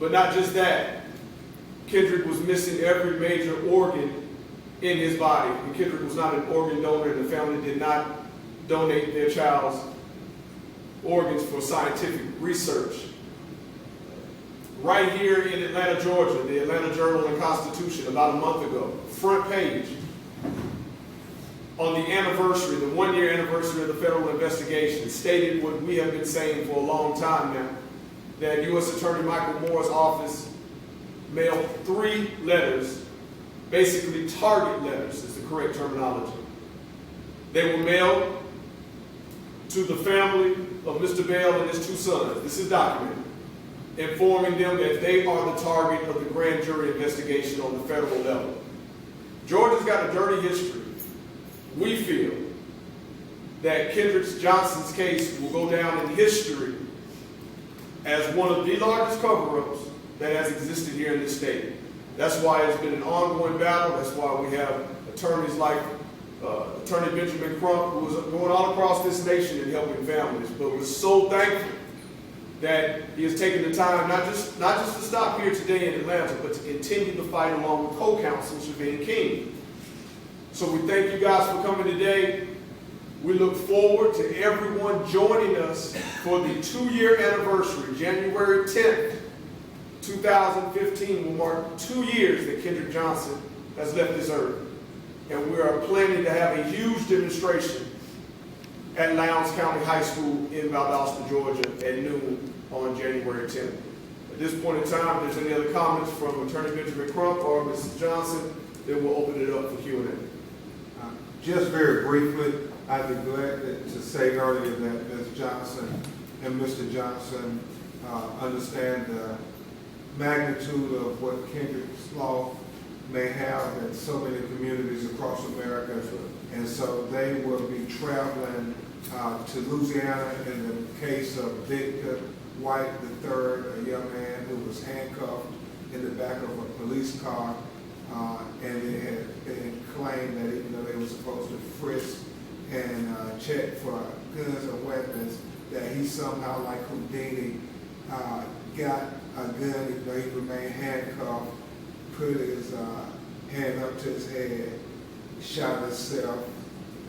But not just that, Kenderick was missing every major organ in his body. And Kenderick was not an organ donor, and the family did not donate their child's organs for scientific research. Right here in Atlanta, Georgia, the Atlanta Journal and Constitution, about a month ago, front page, on the anniversary, the one-year anniversary of the federal investigation, stated what we have been saying for a long time now, that U.S. Attorney Michael Moore's office mailed 3 letters, basically target letters is the correct terminology. They were mailed to the family of Mr. Bell and his 2 sons. This is documented, informing them that they are the target of the grand jury investigation on the federal level. Georgia's got a dirty history. We feel that Kenderick Johnson's case will go down in history as one of the largest cover-ups that has existed here in this state. That's why it's been an ongoing battle. That's why we have attorneys like Attorney Benjamin Crump, who is going all across this nation and helping families. But we're so thankful that he has taken the time not just to stop here today in Atlanta, but to continue the fight along with co-counsel Shavine King. So we thank you guys for coming today. We look forward to everyone joining us for the 2-year anniversary. January 10th, 2015 will mark 2 years that Kenderick Johnson has left this earth. And we are planning to have a huge demonstration at Lowndes County High School in Valdosta, Georgia at noon on January 10th. At this point in time, if there's any other comments from Attorney Benjamin Crump or Mrs. Johnson, then we'll open it up for Q&A. Just very briefly, I'd be glad to say earlier that Ms. Johnson and Mr. Johnson understand the magnitude of what Kenderick's law may have in so many communities across America. And so they will be traveling to Louisiana in the case of Victor White III, a young man who was handcuffed in the back of a police car. And it had been claimed that even though they were supposed to frisk and check for guns or weapons, that he somehow, like Houdini, got a gun even though he remained handcuffed, put his hand up to his head, shot himself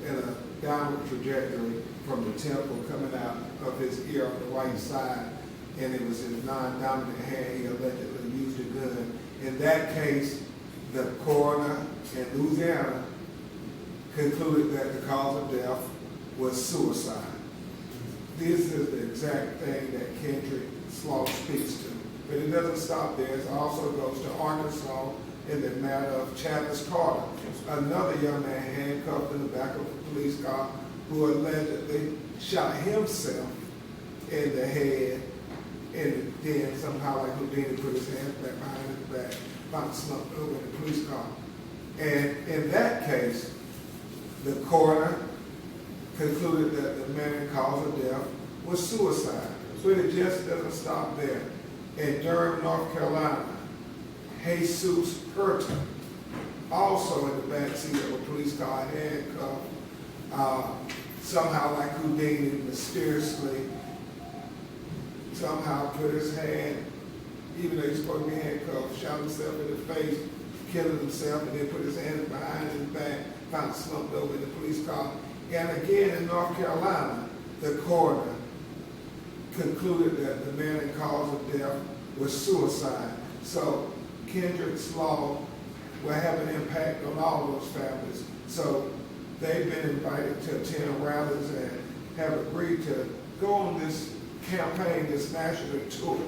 in a downward trajectory from the temple coming out of his ear on the right side, and it was his non-dominant hand. He allegedly used a gun. In that case, the coroner in Louisiana concluded that the cause of death was suicide. This is the exact thing that Kenderick's law speaks to. But it doesn't stop there. It also goes to Arkansas in the matter of Chavis Carter, another young man handcuffed in the back of a police car who allegedly shot himself in the head, and then somehow, like Houdini, put his hands back behind his back, found smoke over in the police car. And in that case, the coroner concluded that the main cause of death was suicide. But it just doesn't stop there. In Durham, North Carolina, Jesus Hurton, also in the backseat of a police car, handcuffed, somehow like Houdini, mysteriously, somehow put his hand, even though he's supposed to be handcuffed, shot himself in the face, killed himself, and then put his hands behind his back, found slumped over in the police car. And again in North Carolina, the coroner concluded that the main cause of death was suicide. So Kenderick's law will have an impact on all those families. So they've been invited to attend rallies and have agreed to go on this campaign, this national tour,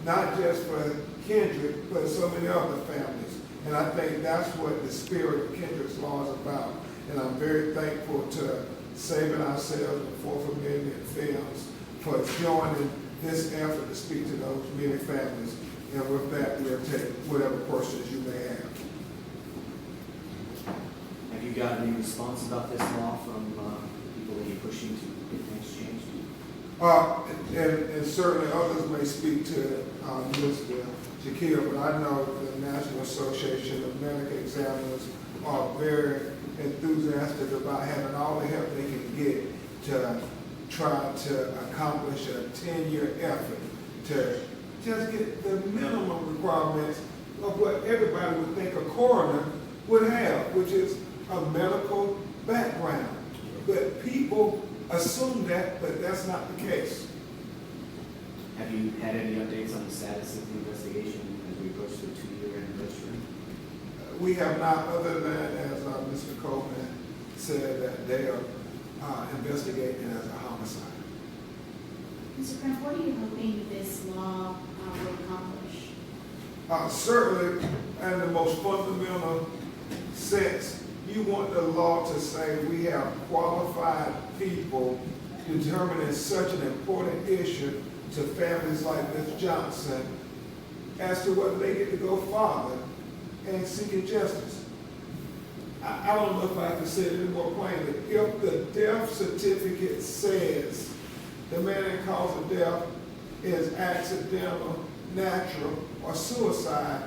not just for Kenderick, but so many other families. And I think that's what the spirit of Kenderick's law is about. And I'm very thankful to Saving Ourselves and Fourth Amendment Films for joining this effort to speak to those many families. And with that, we'll take whatever questions you may have. Have you got any response about this law from the people that you're pushing to get things changed? And certainly others may speak to Mr. Shaquille, but I know the National Association of Medical Examiners are very enthusiastic about having all the help they can get to try to accomplish a 10-year effort to just get the minimum requirements of what everybody would think a coroner would have, which is a medical background. But people assume that, but that's not the case. Have you had any updates on the status of the investigation as we approach the 2-year anniversary? We have not, other than, as Mr. Coleman said, that they are investigating as a homicide. Mr. Kraft, what are you hoping this law will accomplish? Certainly, in the most fundamental sense, you want the law to say we have qualified people determining such an important issue to families like Ms. Johnson as to whether they get to go farther and seeking justice. I don't know if I can say it any more plainly. If the death certificate says the man that caused the death is accidental, natural, or suicide,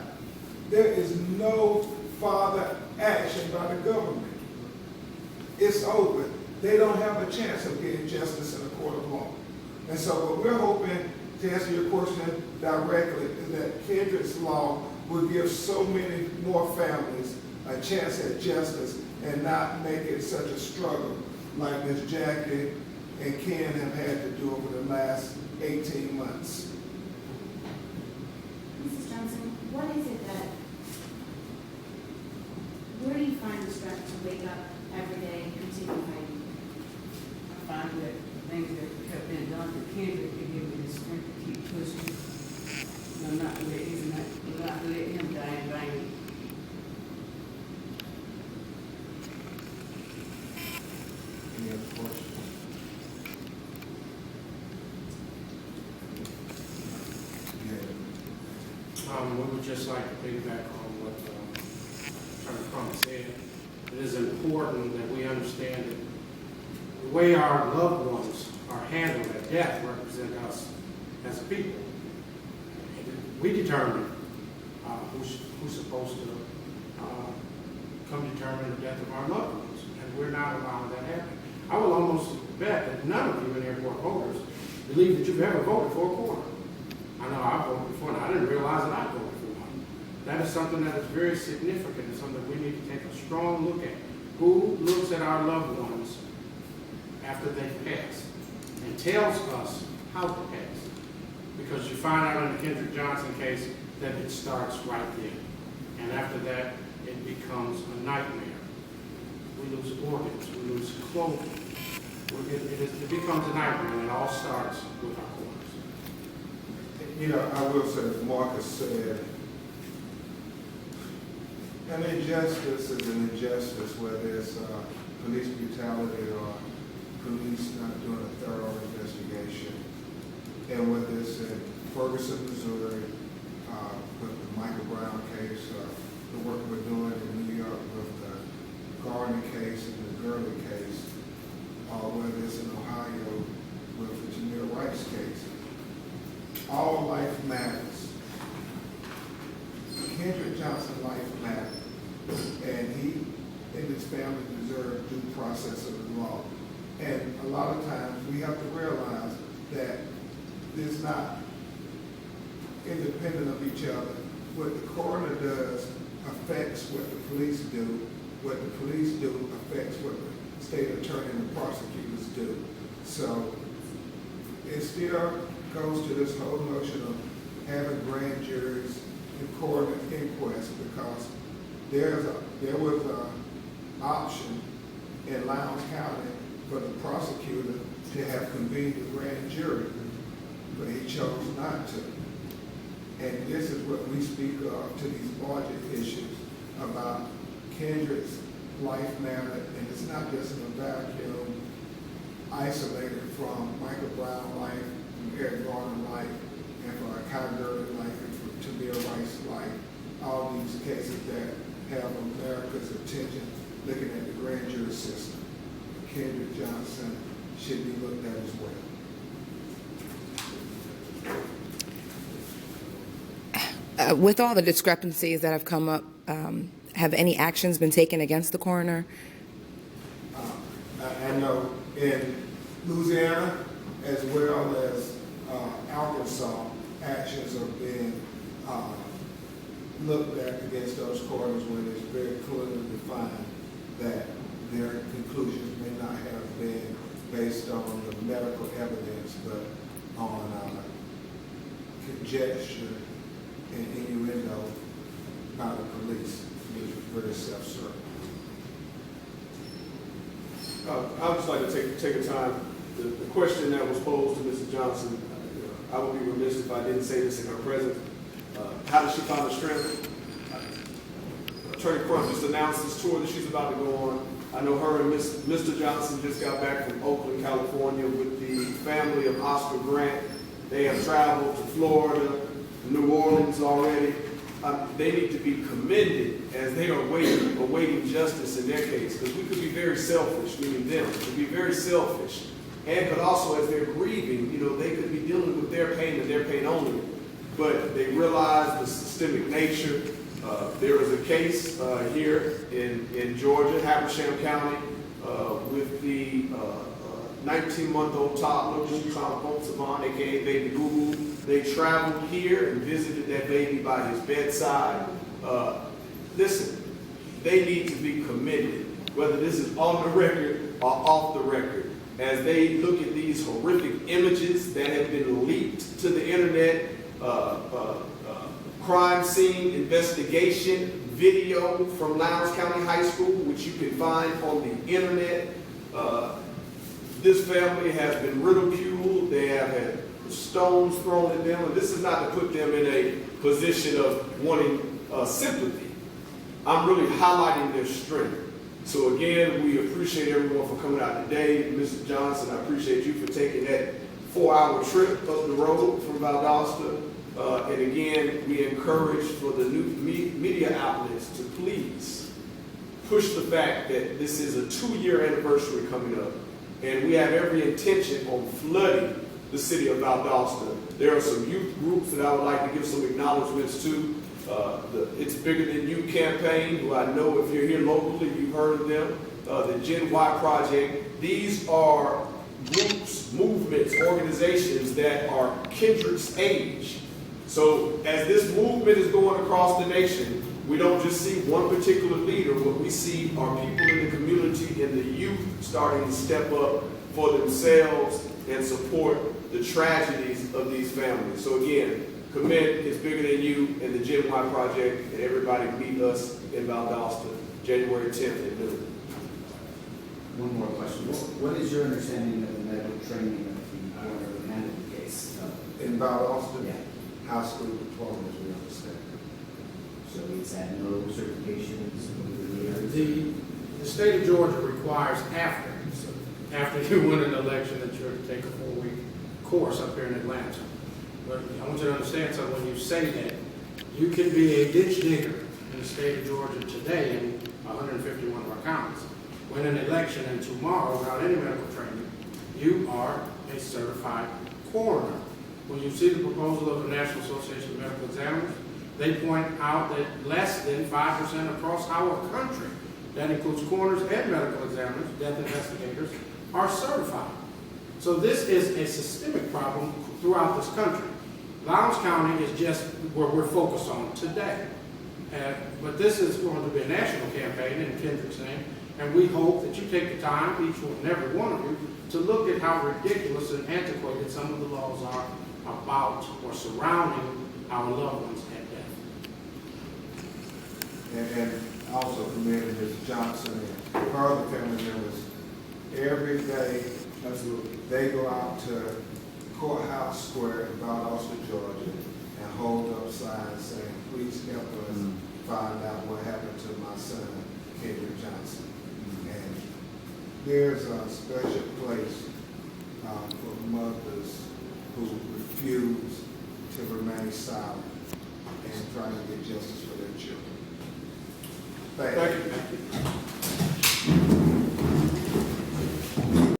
there is no further action by the government. It's open. They don't have a chance of getting justice in a court of law. And so what we're hoping, to answer your question directly, is that Kendrick's law will give so many more families a chance at justice and not make it such a struggle like Ms. Jackie and Ken have had to do over the last 18 months. Mrs. Johnson, what is it that, where do you find the strength to wake up every day and continue fighting? I find that things that have been done for Kendrick to give me the strength to keep pushing. And I'm not letting him die in vain. Any other questions? We would just like to piggyback on what Attorney Crum said. It is important that we understand that the way our loved ones are handled at death represent us as a people. We determine who's supposed to come determine the death of our loved ones, and we're not allowing that to happen. I will almost bet that none of you in airport voters believe that you've ever voted for a coroner. I know I voted before, and I didn't realize that I voted for one. That is something that is very significant and something we need to take a strong look at. Who looks at our loved ones after they've passed and tells us how to pass? Because you find out in the Kendrick Johnson case that it starts right there. And after that, it becomes a nightmare. We lose organs, we lose clothing. It becomes a nightmare, and it all starts with our coroners. You know, I will say, as Marcus said, an injustice is an injustice, whether it's police brutality or police not doing a thorough investigation. And whether it's in Ferguson, Missouri, with the Michael Brown case, the work we're doing in New York with the Gardner case and the Gurley case, or whether it's in Ohio with the Jamil Rice case. All life matters. Kendrick Johnson life matters. And he and his family deserve due process of the law. And a lot of times we have to realize that it's not independent of each other. What the coroner does affects what the police do. What the police do affects what the state attorney and the prosecutors do. So it still goes to this whole notion of having grand juries and coroner inquests, because there was an option in Lowndes County for the prosecutor to have convened a grand jury, but he chose not to. And this is what we speak of to these larger issues about Kendrick's life matter, and it's not just in a vacuum isolated from Michael Brown life, from Eric Garner life, and from Kai Gurley life, and from Tamir Rice life. All these cases that have America's attention looking at the grand jury system. Kendrick Johnson should be looked at as well. With all the discrepancies that have come up, have any actions been taken against the coroner? I know in Louisiana, as well as Arkansas, actions are being looked at against those coroners when it's very clearly defined that their conclusions may not have been based on the medical evidence, but on conjecture and innuendo by the police, which is very self-serving. I would just like to take a time, the question that was posed to Mrs. Johnson, I would be remiss if I didn't say this in her presence. How did she find the strength? Attorney Crump just announced this tour that she's about to go on. I know her and Mr. Johnson just got back from Oakland, California with the family of Oscar Grant. They have traveled to Florida, New Orleans already. They need to be commended as they are awaiting justice in their case, because we could be very selfish, meaning them, could be very selfish. And but also as they're grieving, they could be dealing with their pain and their pain only. But they realize the systemic nature. There is a case here in Georgia, Habersham County, with the 19-month-old toddler, Savon, aka Baby Boo Boo. They traveled here and visited that baby by his bedside. Listen, they need to be commended, whether this is on the record or off the record, as they look at these horrific images that have been leaked to the internet, crime scene investigation video from Lowndes County High School, which you can find on the internet. This family has been ridiculed. They have had stones thrown at them, and this is not to put them in a position of wanting sympathy. I'm really highlighting their strength. So again, we appreciate everyone for coming out today. Mrs. Johnson, I appreciate you for taking that 4-hour trip up the road from Valdosta. And again, we encourage for the new media outlets to please push the fact that this is a 2-year anniversary coming up, and we have every intention on flooding the city of Valdosta. There are some youth groups that I would like to give some acknowledgments to. The It's Bigger Than You campaign, who I know if you're here locally, you've heard of them. The Gen Y Project. These are groups, movements, organizations that are Kenderick's age. So as this movement is going across the nation, we don't just see one particular leader. What we see are people in the community and the youth starting to step up for themselves and support the tragedies of these families. So again, commend It's Bigger Than You and the Gen Y Project, and everybody meet us in Valdosta, January 10th at noon. One more question. What is your understanding of the medical training of the owner who handled the case? In Valdosta, Yeah. high school diploma, as we understand. So he's had no certifications over the years? The state of Georgia requires after you win an election that you're to take a 4-week course up here in Atlanta. But I want you to understand something. When you say that, you can be a ditch digger in the state of Georgia today in 151 of our counties. Win an election, and tomorrow, without any medical training, you are a certified coroner. When you see the proposal of the National Association of Medical Examiners, they point out that less than 5% across our country, that includes coroners and medical examiners, death investigators, are certified. So this is a systemic problem throughout this country. Lowndes County is just where we're focused on today. But this is going to be a national campaign in Kenderick's name, and we hope that you take the time, each and every one of you, to look at how ridiculous and antiquated some of the laws are about or surrounding our loved ones at death. And also commend Ms. Johnson and her other family members. Every day, Absolutely. they go out to Courthouse Square in Valdosta, Georgia, and hold up signs saying, please help us find out what happened to my son, Kenderick Johnson. And there's a special place for mothers who refuse to remain silent and try to get justice for their children. Thank you. Thank you.